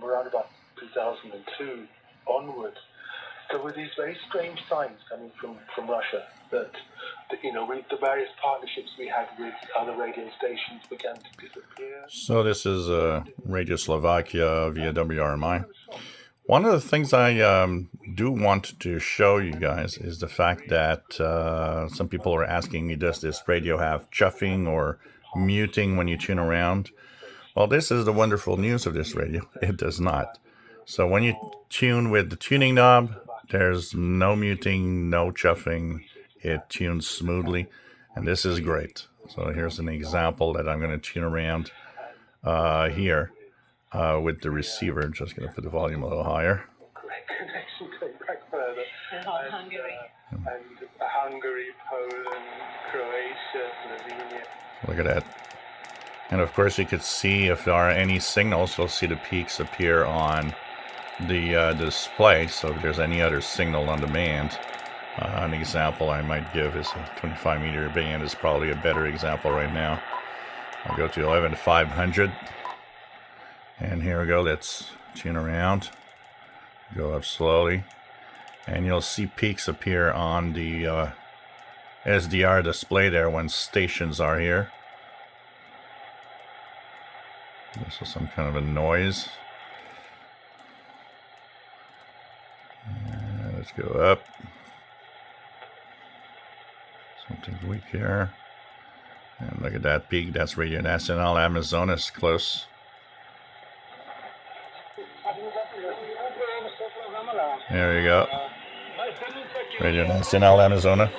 around about 2002 onwards, there were these very strange signs coming from Russia that the various partnerships we had with other radio stations began to disappear. So this is Radio Slovakia via WRMI. One of the things I do want to show you guys is the fact that some people are asking me, does this radio have chuffing or muting when you tune around? Well, this is the wonderful news of this radio. It does not. So when you tune with the tuning knob, there's no muting, no chuffing. It tunes smoothly, and this is great. So here's an example that I'm going to tune around here. With the receiver, just going to put the volume a little higher. Great connection going back further. And Hungary, Poland, Croatia, Slovenia. Look at that. And of course, you could see if there are any signals, you'll see the peaks appear on the display. So if there's any other signal on the band, an example I might give is a 25 meter band is probably a better example right now. I'll go to 11,500. And here we go, let's tune around, go up slowly, and you'll see peaks appear on the SDR display there when stations are here. This is some kind of a noise. And let's go up. Something weak here. And look at that peak, that's Radio Nacional Amazonas, close. There you go. Radio Nacional Amazonas.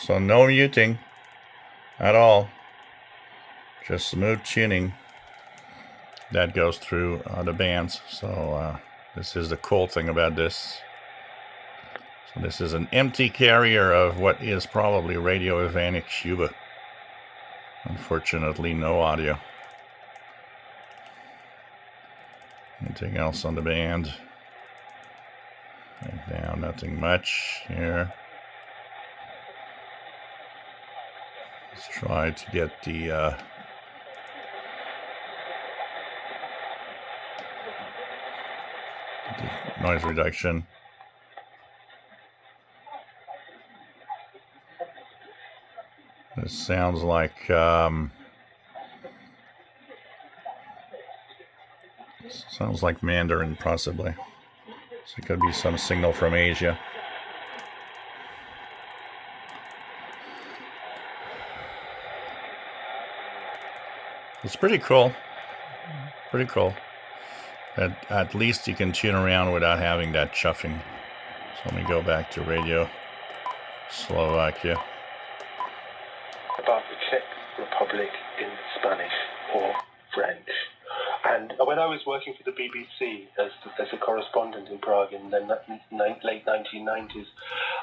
So no muting at all. Just smooth tuning that goes through the bands. So this is the cool thing about this. So this is an empty carrier of what is probably Radio Ivanic Cuba. Unfortunately, no audio. Anything else on the band? Back down, nothing much here. Let's try to get the noise reduction. This sounds like Mandarin, possibly. So it could be some signal from Asia. It's pretty cool. Pretty cool. At least you can tune around without having that chuffing. So let me go back to Radio Slovakia. About the Czech Republic in Spanish or French. And when I was working for the BBC as a correspondent in Prague in the late 1990s,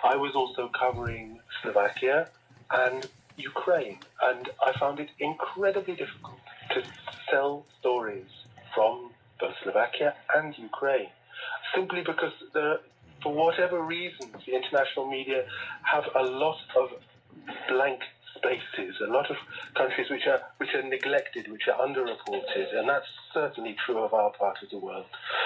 I was also covering Slovakia and Ukraine. And I found it incredibly difficult to sell stories from both Slovakia and Ukraine, simply because for whatever reasons, the international media have a lot of blank spaces, a lot of countries which are neglected, which are underreported, and that's certainly true of our part of the world.